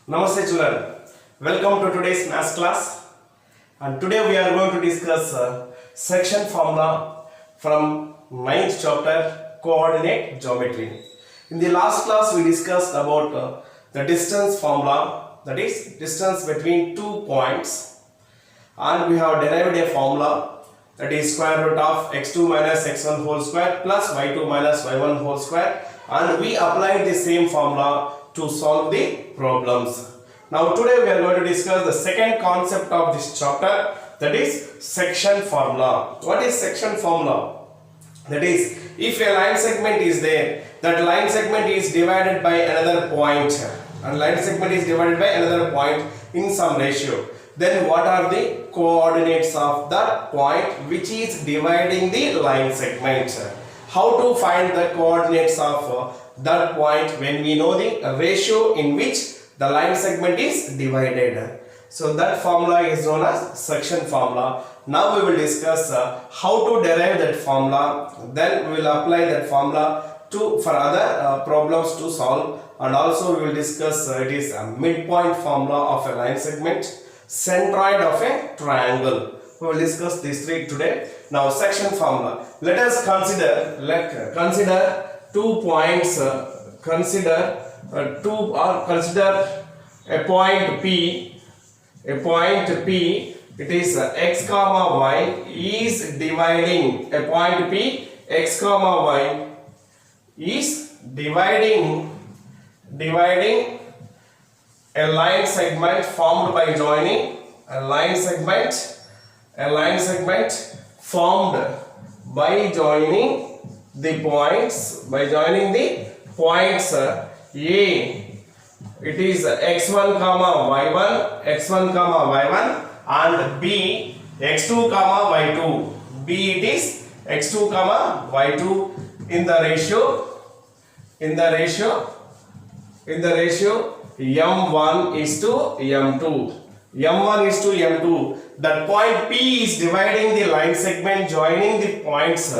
Namaste children, welcome to today's maths class, and today we are going to discuss section formula from 9th chapter coordinate geometry. In the last class we discussed about the distance formula, that is distance between 2 points, and we have derived a formula, that is square root of x2 minus x1 whole square plus y2 minus y1 whole square, and we applied the same formula to solve the problems. Now today we are going to discuss the second concept of this chapter, that is section formula. What is section formula? That is, if a line segment is there, that line segment is divided by another point, and line segment is divided by another point in some ratio, then what are the coordinates of that point which is dividing the line segment? How to find the coordinates of that point when we know the ratio in which the line segment is divided? So that formula is known as section formula. Now we will discuss how to derive that formula, then we will apply that formula for other problems to solve, and also we will discuss it is a midpoint formula of a line segment, centroid of a triangle. We will discuss these three today. Now section formula. Let us consider 2 points. Consider a point P. A point P. It is x comma y is dividing a point P. X comma y is dividing a line segment formed by joining a line segment formed by joining the points A. It is x1 comma y1 and B x2 comma y2. B it is x2 comma y2 in the ratio m1 is to m2. M1 is to m2. That point P is dividing the line segment joining the points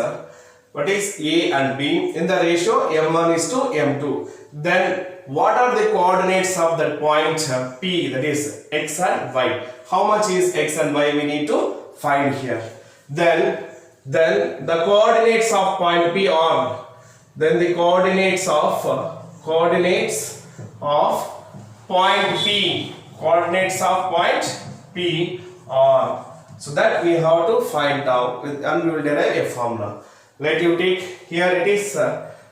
what is A and B in the ratio m1 is to m2. Then what are the coordinates of that point P, that is x and y? How much is x and y we need to find here. Then the coordinates of point P are, then the coordinates of point P are, so that we have to find out and we will derive a formula. Let you take here, it is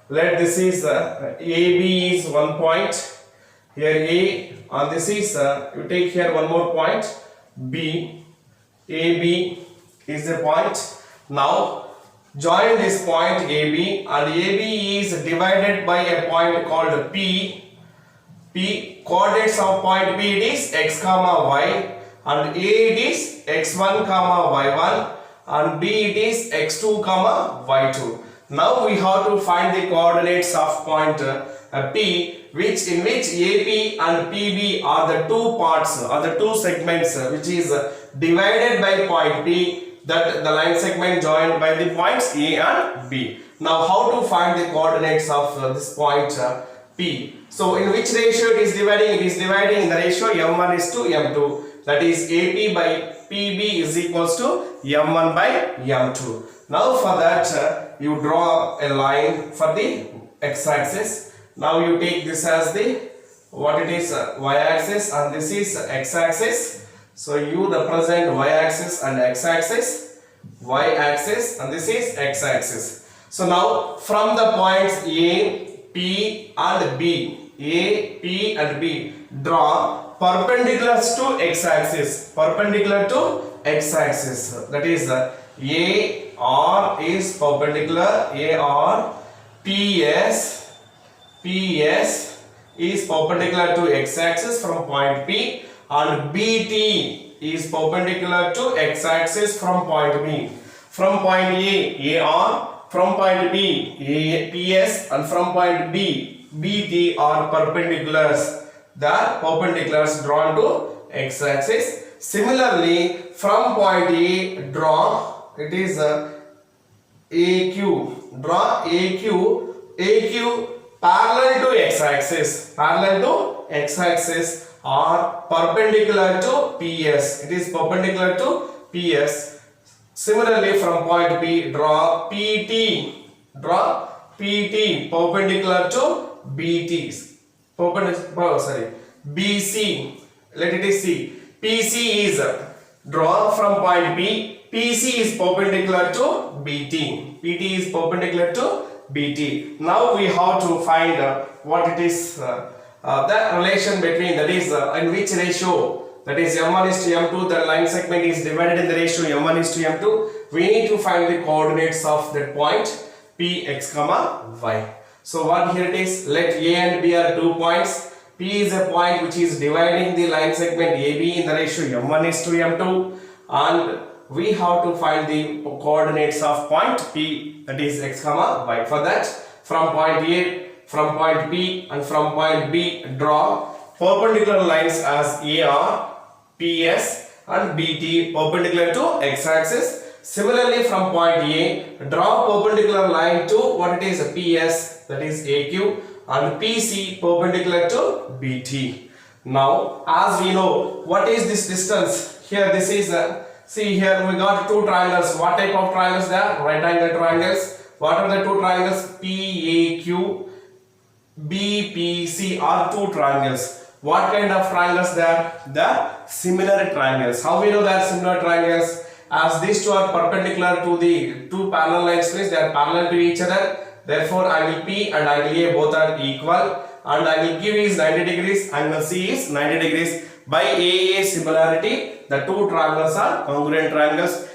let this is AB is one point here A, and this is you take here one more point B. AB is the point. Now join this point AB, and AB is divided by a point called P. Coordinates of point B it is x comma y, and A it is x1 comma y1, and B it is x2 comma y2. Now we have to find the coordinates of point P, in which AP and PB are the two parts or the two segments which is divided by point P, that the line segment joined by the points A and B. Now how to find the coordinates of this point P? So in which ratio it is dividing? It is dividing in the ratio m1 is to m2, that is AP by PB is equals to m1 by m2. Now for that you draw a line for the x-axis. Now you take this as the what it is y-axis, and this is x-axis. So you represent y-axis and x-axis, y-axis, and this is x-axis. So now from the points A, P and B, A, P and B, draw perpendiculars to x-axis, that is AR is perpendicular, AR, PS is perpendicular to x-axis from point P, and BT is perpendicular to x-axis from point B. From point A, AR, from point B, PS, and from point B, BT are perpendiculars. The perpendiculars drawn to x-axis. Similarly, from point A, draw it is AQ. Draw AQ parallel to x-axis or perpendicular to PS. It is perpendicular to PS. Similarly, from point B, draw PT perpendicular to BT. BC. Let it is C. PC is draw from point B. PC is perpendicular to BT. PT is perpendicular to BT. Now we have to find what it is the relation between, that is in which ratio, that is M1 is to M2, the line segment is divided in the ratio M1 is to M2. We need to find the coordinates of that point Px comma y. So what here it is, let A and B are 2 points. P is a point which is dividing the line segment AB in the ratio M1 is to M2, and we have to find the coordinates of point P, that is x comma y. For that, from point A, from point B and from point B, draw perpendicular lines as AR, PS and BT perpendicular to x-axis. Similarly, from point A, draw perpendicular line to what it is PS, that is AQ, and PC perpendicular to BT. Now, as we know, what is this distance? Here, this is see here we got two triangles. What type of triangles they are? Right angle triangles. What are the two triangles? PAQ, BPC are two triangles. What kind of triangles they are? They are similar triangles. How we know they are similar triangles? As these two are perpendicular to the two parallel lines, means they are parallel to each other. Therefore, angle P and angle A both are equal, and angle Q is 90 degrees, angle C is 90 degrees. By AA similarity, the two triangles are congruent triangles.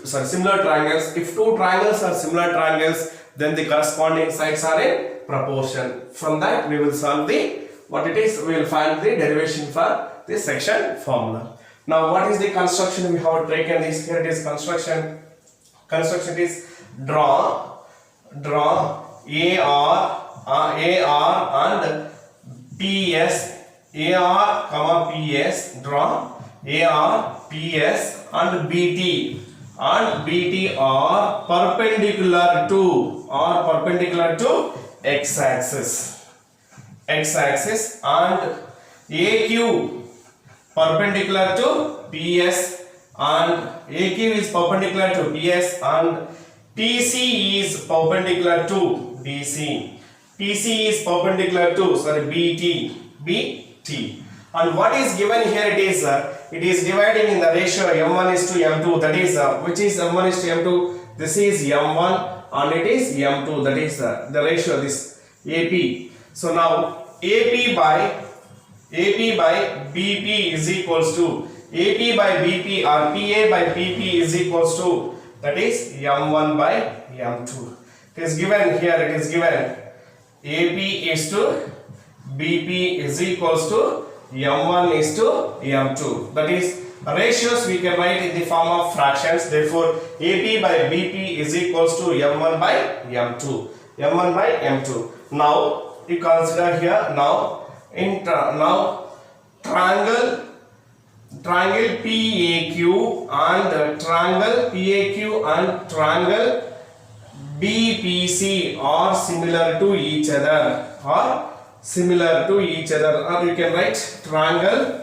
Similar triangles. If two triangles are similar triangles, then the corresponding sides are in proportion. From that, we will solve the what it is. We will find the derivation for this section formula. Now, what is the construction we have taken? This here it is construction. Construction is draw AR and PS. AR comma PS, draw AR, PS and BT are perpendicular to x-axis and AQ perpendicular to PS, and AQ is perpendicular to PS, and PC is perpendicular to BC. PC is perpendicular to BT. And what is given here, it is dividing in the ratio M1 is to M2, that is which is M1 is to M2, this is M1 and it is M2, that is the ratio, this AP. So now AP by BP is equals to AP by BP or PA by PP is equals to, that is M1 by M2. It is given here, it is given AP is to BP is equals to M1 is to M2. That is ratios we can write in the form of fractions. Therefore, AP by BP is equals to M1 by M2. M1 by M2. Now, you consider here now triangle PAQ and triangle BPC are similar to each other, or you can write triangle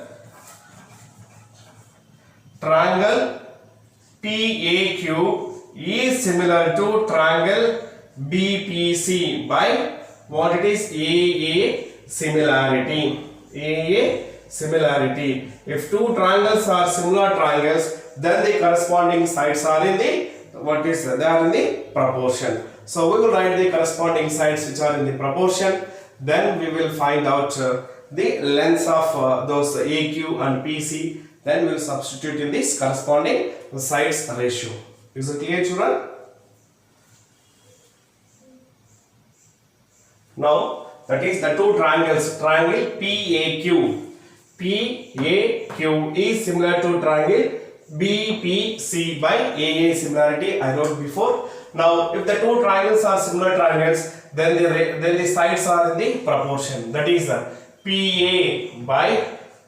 PAQ is similar to triangle BPC by what it is AA similarity. If two triangles are similar triangles, then the corresponding sides are in the they are in the proportion. So we will write the corresponding sides which are in the proportion. Then we will find out the lengths of those AQ and PC. Then we will substitute in this corresponding sides ratio. Is it clear, children? Now, that is the two triangles. Triangle PAQ is similar to triangle BPC by AA similarity I wrote before. Now, if the two triangles are similar triangles, then the sides are in the proportion. That is PA by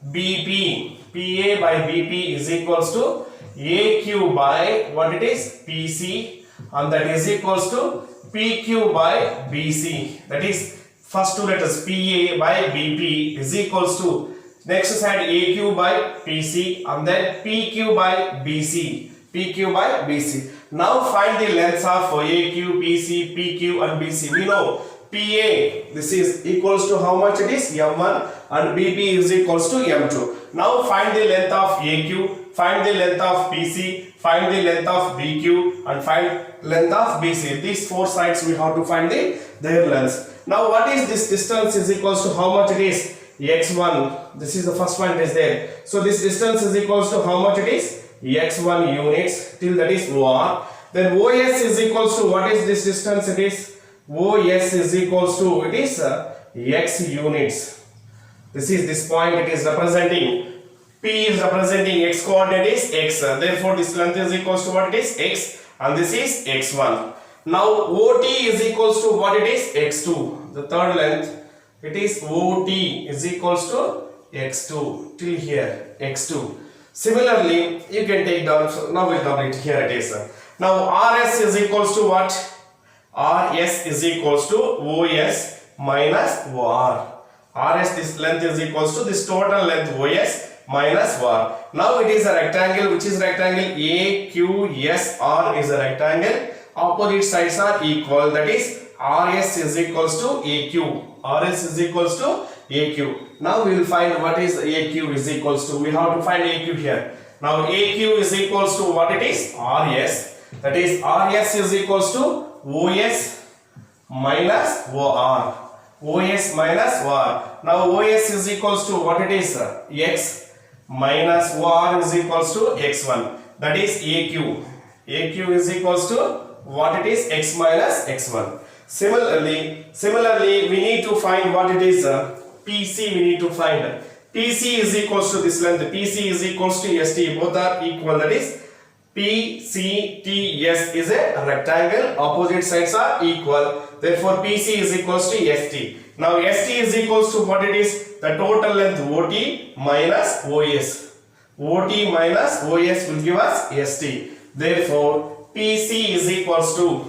BP. PA by BP is equals to AQ by what it is PC, and that is equals to PQ by BC. That is first two letters PA by BP is equals to next side AQ by PC and then PQ by BC. PQ by BC. Now find the lengths of AQ, PC, PQ and BC. We know PA, this is equals to how much it is? M1 and BP is equals to M2. Now find the length of AQ, find the length of PC, find the length of BQ and find length of BC. These four sides we have to find their lengths. Now what is this distance is equals to how much it is? X1. This is the first one is there. So this distance is equals to how much it is? X1 units till that is OR. Then OS is equals to what is this distance it is? OS is equals to it is X units. This is this point it is representing. P is representing X coordinate is X. Therefore this length is equals to what it is? X and this is X1. Now OT is equals to what it is? X2. The third length it is OT is equals to X2 till here X2. Similarly you can take down, so now we'll double it, here it is. Now RS is equals to what? RS is equals to OS minus OR. RS this length is equals to this total length OS minus OR. Now it is a rectangle. Which is rectangle? AQSR is a rectangle. Opposite sides are equal, that is RS is equals to AQ. RS is equals to AQ. Now we will find what is AQ is equals to. We have to find AQ here. Now AQ is equals to what it is? RS. That is RS is equals to OS minus OR. OS minus OR. Now OS is equals to what it is? X minus OR is equals to X1. That is AQ. AQ is equals to what it is? X minus X1. Similarly we need to find what it is? PC we need to find. PC is equals to this length. PC is equals to ST. Both are equal. That is PCTS is a rectangle. Opposite sides are equal. Therefore PC is equals to ST. Now ST is equals to what it is? The total length OT minus OS. OT minus OS will give us ST. Therefore PC is equals to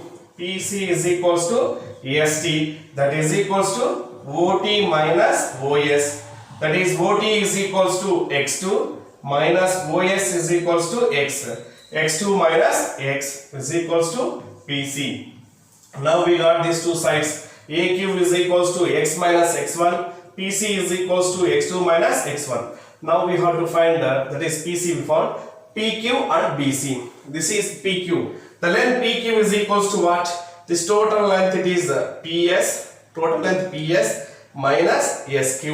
ST, that is equals to OT minus OS. That is OT is equals to X2 minus OS is equals to X. X2 minus X is equals to PC. Now we got these two sides. AQ is equals to X minus X1. PC is equals to X2 minus X1. Now we have to find that is PC we found. PQ and BC. This is PQ. The length PQ is equals to what? This total length it is PS. Total length PS minus SQ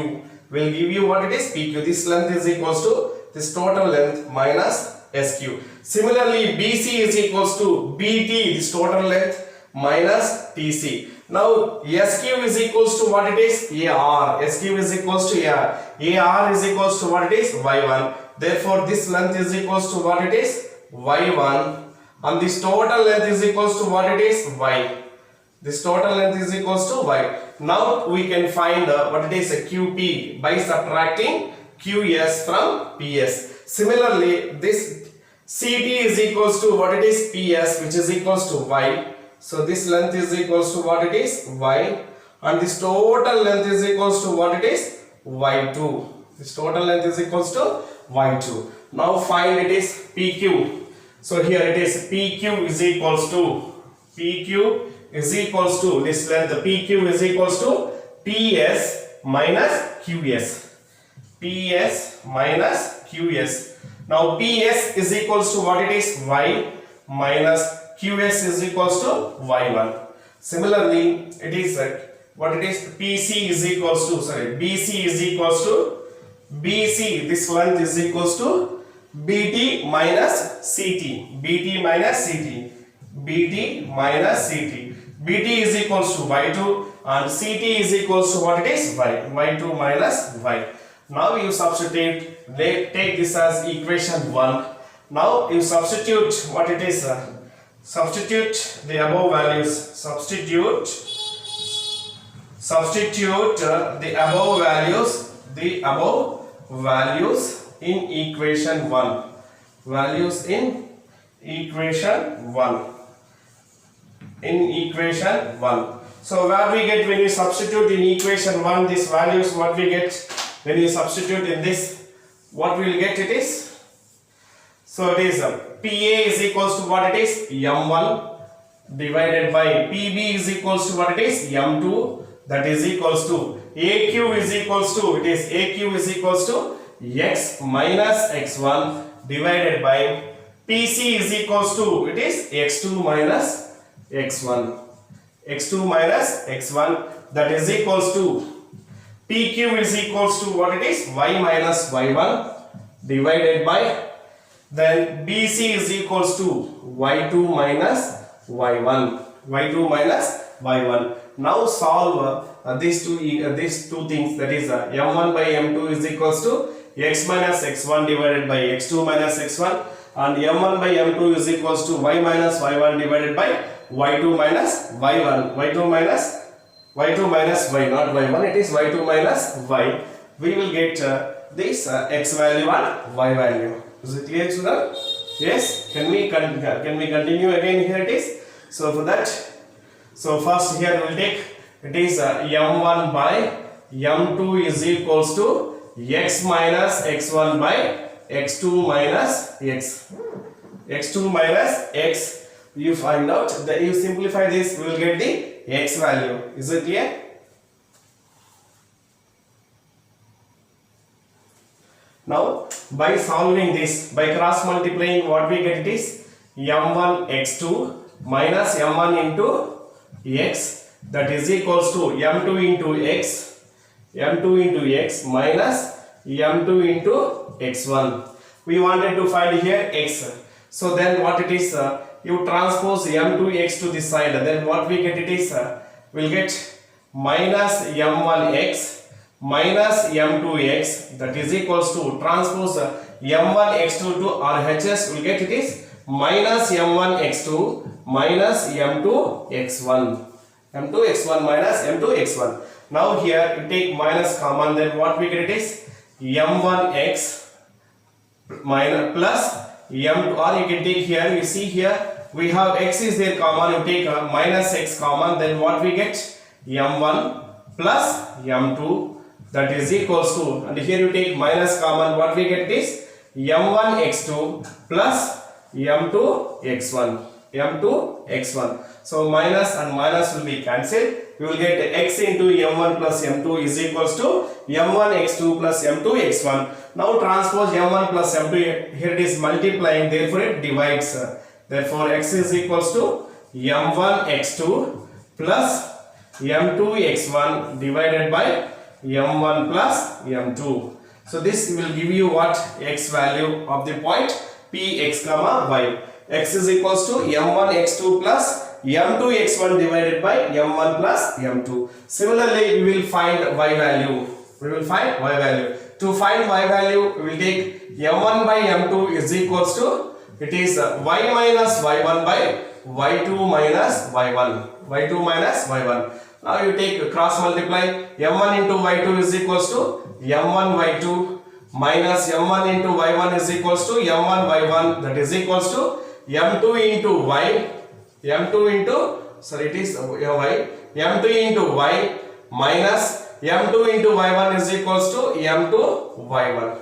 will give you what it is? PQ. This length is equals to this total length minus SQ. Similarly BC is equals to BT. This total length minus TC. Now SQ is equals to what it is? AR. SQ is equals to AR. AR is equals to what it is? Y1. Therefore this length is equals to what it is? Y1. And this total length is equals to what it is? Y. This total length is equals to Y. Now we can find what it is? A QP by subtracting QS from PS. Similarly this CT is equals to what it is? PS, which is equals to Y. So this length is equals to what it is? Y. And this total length is equals to what it is? Y2. This total length is equals to Y2. Now find it is PQ. So here it is PQ is equals to this length. The PQ is equals to PS minus QS. PS minus QS. Now PS is equals to what it is? Y minus QS is equals to Y1. Similarly, it is what it is? PC is equals to BC is equals to BC. This length is equals to BT minus CT. BT minus CT. BT minus CT. BT is equals to Y2 and CT is equals to what it is? Y. Y2 minus Y. Now you substitute, take this as equation 1. Now you substitute what it is? Substitute the above values. Substitute the above values in equation 1. Values in equation 1. In equation 1. So where we get when you substitute in equation 1 these values, what we get when you substitute in this, what we will get it is, so it is PA is equals to what it is, M1 divided by PB is equals to what it is, M2, that is equals to AQ is equals to, it is AQ is equals to X minus X1 divided by PC is equals to, it is X2 minus X1. X2 minus X1, that is equals to PQ is equals to what it is, Y minus Y1 divided by, then BC is equals to Y2 minus Y1. Y2 minus Y1. Now solve these two things, that is M1 by M2 is equals to X minus X1 divided by X2 minus X1, and M1 by M2 is equals to Y minus Y1 divided by Y2 minus Y1. Y2 minus Y, not Y1, it is Y2 minus Y. We will get this X value and Y value. Is it clear, children? Yes? Can we continue again? Here it is. So for that, so first here we will take, it is M1 by M2 is equals to X minus X1 by X2 minus X. X2 minus X. You find out that you simplify this, we will get the X value. Is it clear? Now by solving this, by cross multiplying, what we get it is M1 X2 minus M1 into X, that is equals to M2 into X, M2 into X minus M2 into X1. We wanted to find here X. So then what it is, you transpose M2X to this side, then what we get it is, we'll get minus M1X minus M2X, that is equals to transpose M1X2 to RHS, we'll get it is minus M1X2 minus M2X1. M2X1 minus M2X1. Now here you take minus common, then what we get it is M1X minus plus M2, or you can take here, you see here we have X is there common, you take minus X common, then what we get M1 plus M2, that is equals to, and here you take minus common, what we get is M1X2 plus M2X1. M2X1. So minus and minus will be cancelled. We will get X into M1 plus M2 is equals to M1X2 plus M2X1. Now transpose M1 plus M2, here it is multiplying, therefore it divides. Therefore X is equals to M1X2 plus M2X1 divided by M1 plus M2. So this will give you what? X value of the point Px comma Y. X is equals to M1 X2 plus M2 X1 divided by M1 plus M2. Similarly, we will find Y value. To find Y value, we will take M1 by M2 is equals to, it is Y minus Y1 by Y2 minus Y1. Y2 minus Y1. Now you take cross multiply. M1 into Y2 is equals to M1 Y2 minus M1 into Y1 is equals to M1 Y1, that is equals to M2 into Y, M2 into, sorry it is Y, M2 into Y minus M2 into Y1 is equals to M2 Y1.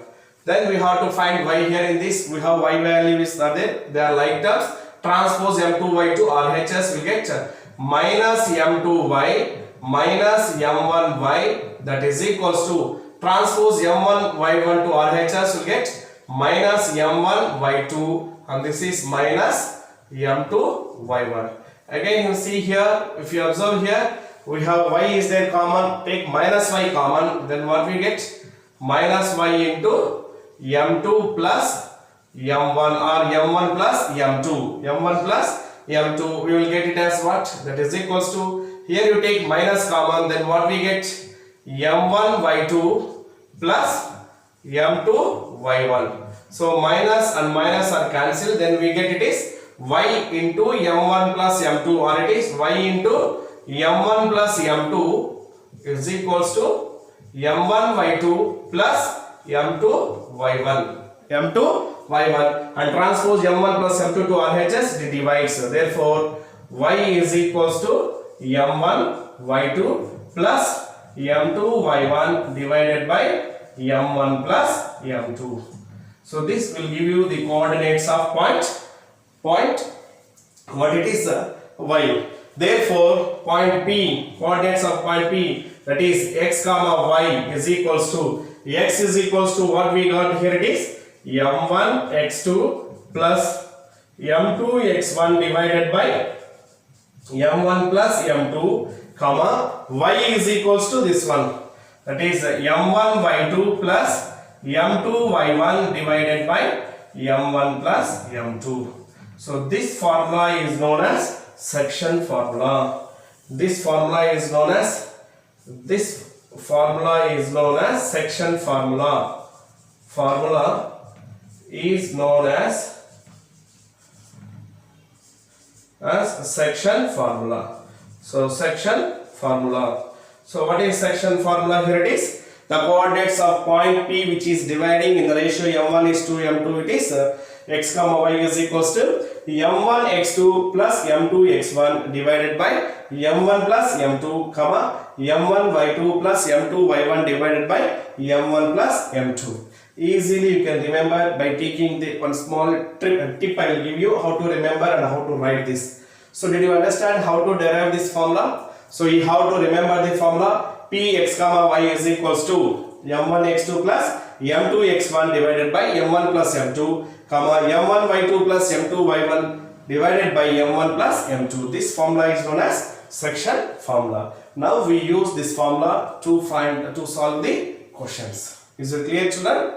Then we have to find Y here in this, we have Y values are there, they are like terms. Transpose M2Y to RHS, we get minus M2Y minus M1Y, that is equals to transpose M1Y1 to RHS, we get minus M1Y2, and this is minus M2Y1. Again you see here, if you observe here, we have Y is there common, take minus Y common, then what we get? Minus Y into M2 plus M1 or M1 plus M2. M1 plus M2, we will get it as what? That is equals to, here you take minus common, then what we get? M1 Y2 plus M2 Y1. So minus and minus are cancelled, then we get it is Y into M1 plus M2, or it is Y into M1 plus M2 is equals to M1 Y2 plus M2 Y1. M2 Y1, and transpose M1 plus M2 to RHS, it divides. Therefore Y is equals to M1 y2 plus m2 y1 divided by m1 plus m2. So this will give you the coordinates of point what it is y. Therefore point P, coordinates of point P, that is x comma y is equals to, x is equals to what we got here, it is m1 x2 plus m2 x1 divided by m1 plus m2, comma y is equals to this one, that is m1 y2 plus m2 y1 divided by m1 plus m2. So this formula is known as section formula. This formula is known as section formula. Formula is known as section formula. So section formula. So what is section formula? Here it is. The coordinates of point P which is dividing in the ratio m1 is to m2, it is x comma y is equals to m1 x2 plus m2 x1 divided by m1 plus m2, comma m1 y2 plus m2 y1 divided by m1 plus m2. Easily you can remember by taking the one small tip I will give you how to remember and how to write this. So did you understand how to derive this formula? So you have to remember the formula. P x comma y is equals to m1 x2 plus m2 x1 divided by m1 plus m2, comma m1 y2 plus m2 y1 divided by m1 plus m2. This formula is known as section formula. Now we use this formula to solve the questions. Is it clear, children?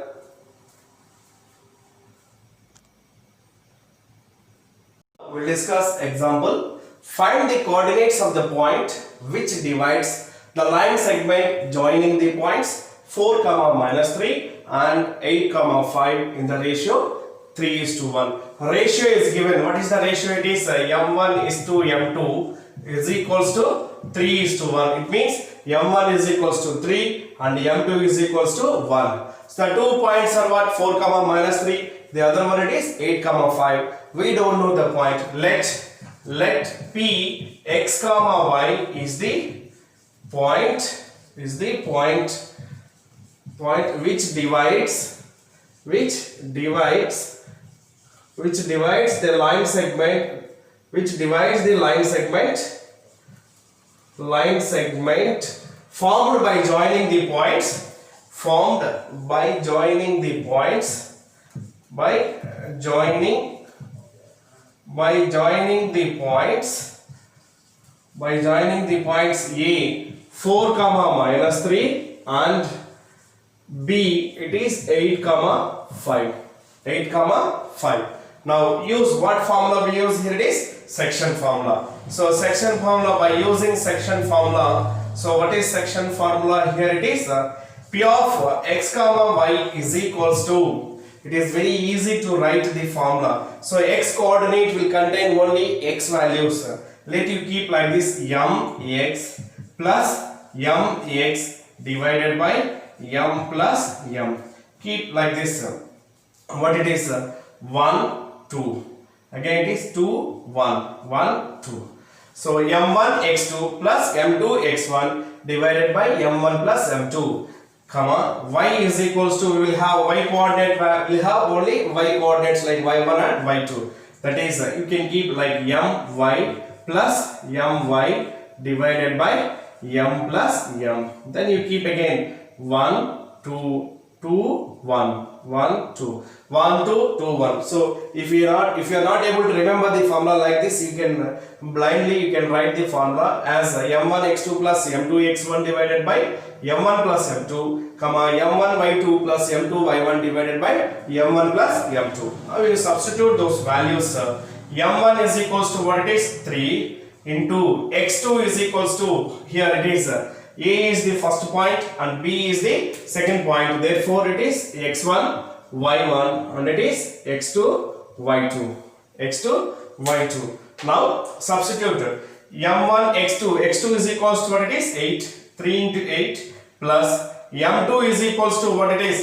We'll discuss example. Find the coordinates of the point which divides the line segment joining the points 4 comma minus 3 and 8 comma 5 in the ratio 3:1. Ratio is given. What is the ratio? It is m1 is to m2 is equals to 3:1. It means m1 is equals to 3 and m2 is equals to 1. So the 2 points are what? 4 comma minus 3. The other one it is 8 comma 5. We don't know the point. Let P x comma y is the point which divides the line segment formed by joining the points A 4 comma minus 3 and B it is 8 comma 5. Now use what formula we use here? It is section formula. So section formula, by using section formula, so what is section formula? Here it is P of x comma y is equals to, it is very easy to write the formula. So x coordinate will contain only x values. Let you keep like this, mx plus mx divided by m plus m. Keep like this. What it is? 1 2. Again it is 2 1 1 2. So m1 x2 plus m2 x1 divided by m1 plus m2, comma y is equals to, we will have y coordinate, we will have only y coordinates like y1 and y2. That is you can keep like my plus my divided by m plus m. Then you keep again 1 2 2 1 1 2 1 2 2 1. So if you are not able to remember the formula like this, you can blindly write the formula as m1 x2 plus m2 x1 divided by m1 plus m2, comma m1 y2 plus m2 y1 divided by m1 plus m2. Now you substitute those values. M1 is equals to what it is? 3 into x2 is equals to, here it is A is the first point and B is the second point. Therefore it is x1 y1 and it is x2 y2. Now substitute m1 x2 is equals to what it is? 8. 3 into 8 plus m2 is equals to what it is?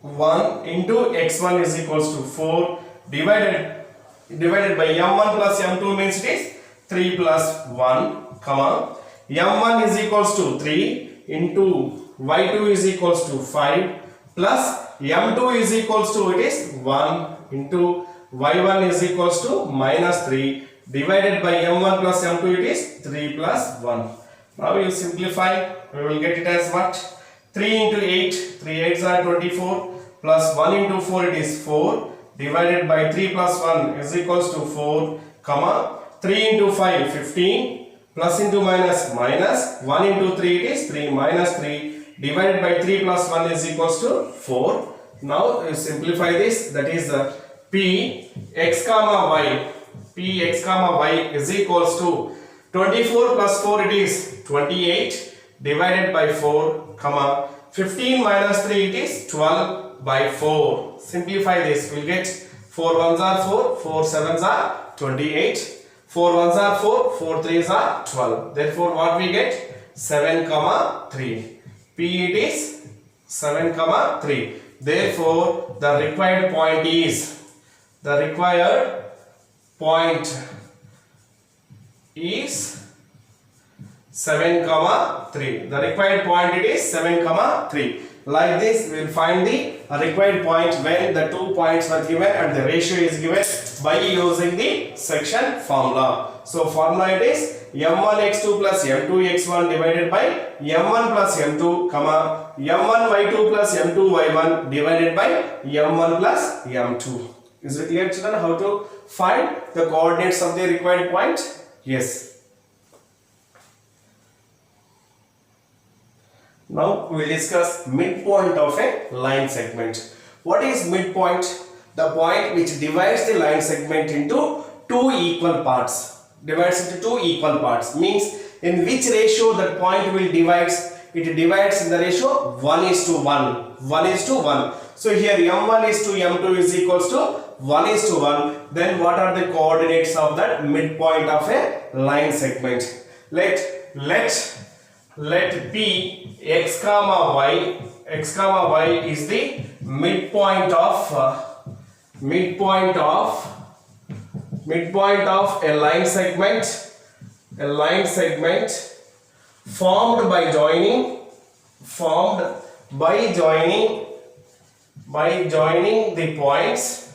1 into x1 is equals to 4 divided by m1 plus m2 means it is 3 plus 1, comma m1 is equals to 3 into y2 is equals to 5 plus m2 is equals to it is 1 into y1 is equals to minus 3 divided by m1 plus m2 it is 3 plus 1. Now you simplify, we will get it as what? 3 into 8, 3 8s are 24 plus 1 into 4 it is 4 divided by 3 plus 1 is equals to 4 comma 3 into 5 15 plus into minus minus 1 into 3 it is 3 minus 3 divided by 3 plus 1 is equals to 4. Now you simplify this, that is p x comma y is equals to 24 plus 4 it is 28 divided by 4 comma 15 minus 3 it is 12 by 4. Simplify this, we will get 4 1s are 4, 4 7s are 28, 4 1s are 4, 4 3s are 12. Therefore what we get? 7 comma 3. P it is 7 comma 3. Therefore the required point is 7 comma 3. The required point it is 7 comma 3. Like this we will find the required point when the 2 points were given and the ratio is given by using the section formula. So formula it is m1 x2 plus m2 x1 divided by m1 plus m2 comma m1 y2 plus m2 y1 divided by m1 plus m2. Is it clear, children, how to find the coordinates of the required point? Yes. Now we will discuss midpoint of a line segment. What is midpoint? The point which divides the line segment into two equal parts. Divides into two equal parts means in which ratio that point will divides. It divides in the ratio 1:1. 1:1. So here m1 is to m2 is equals to 1:1. Then what are the coordinates of that midpoint of a line segment? Let p x comma y is the midpoint of a line segment formed by joining the points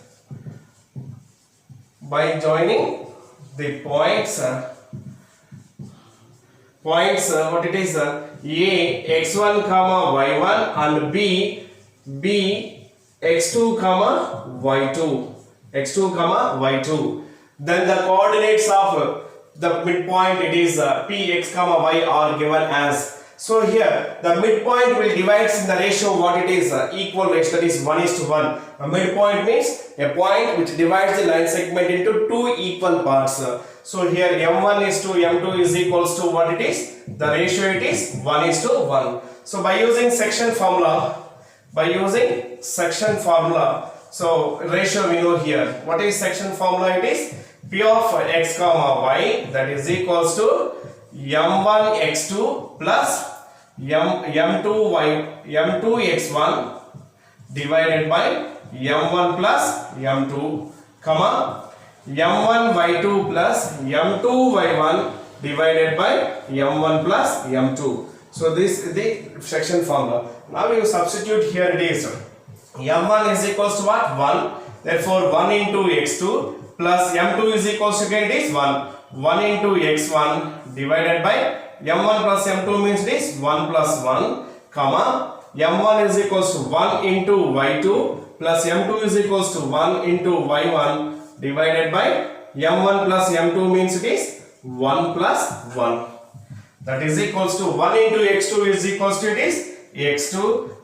what it is a x1 comma y1 and b x2 comma y2. Then the coordinates of the midpoint it is p x comma y are given as. So here the midpoint will divide in the ratio what it is equal ratio, that is 1:1. A midpoint means a point which divides the line segment into two equal parts. So here m1 is to m2 is equals to what it is? The ratio it is 1:1. So by using section formula, so ratio we know here. What is section formula? It is p of x comma y, that is equals to m1 x2 plus m2 x1 divided by m1 plus m2 comma m1 y2 plus m2 y1 divided by m1 plus m2. So this is the section formula. Now you substitute here it is m1 is equals to what? 1. Therefore 1 into x2 plus m2 is equals to again it is 1 into x1 divided by m1 plus m2 means it is 1 plus 1 comma m1 is equals to 1 into y2 plus m2 is equals to 1 into y1 divided by m1 plus m2 means it is 1 plus 1. That is equals to 1 into x2 is equals to it is x2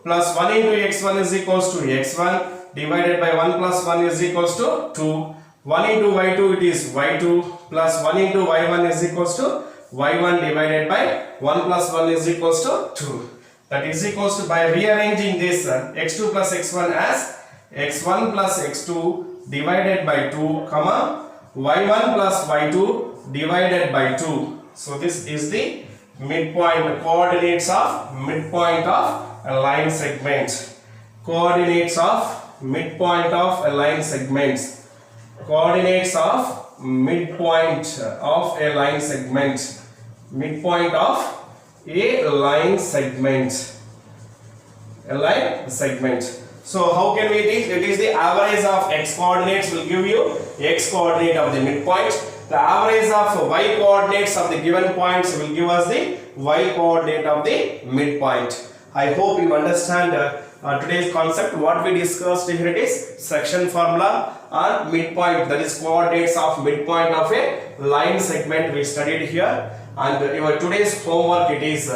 plus 1 into x1 is equals to x1 divided by 1 plus 1 is equals to 2. 1 into y2 it is y2 plus 1 into y1 is equals to y1 divided by 1 plus 1 is equals to 2. That is equals to, by rearranging this x2 plus x1 as x1 plus x2 divided by 2 comma y1 plus y2 divided by 2. So this is the midpoint, coordinates of midpoint of a line segment. Coordinates of midpoint of a line segment. Coordinates of midpoint of a line segment. midpoint of a line segment. A line segment. So how can we take? It is the average of x coordinates will give you x coordinate of the midpoint. The average of y coordinates of the given points will give us the y coordinate of the midpoint. I hope you understand today's concept. What we discussed here, it is section formula and midpoint, that is coordinates of midpoint of a line segment we studied here. And your today's homework, it is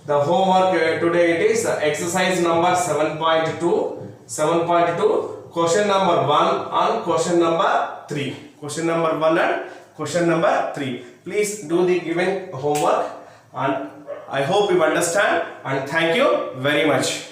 the homework today, it is exercise number 7.2 question number 1 and question number 3. Question number 1 and question number 3. Please do the given homework, and I hope you understand, and thank you very much.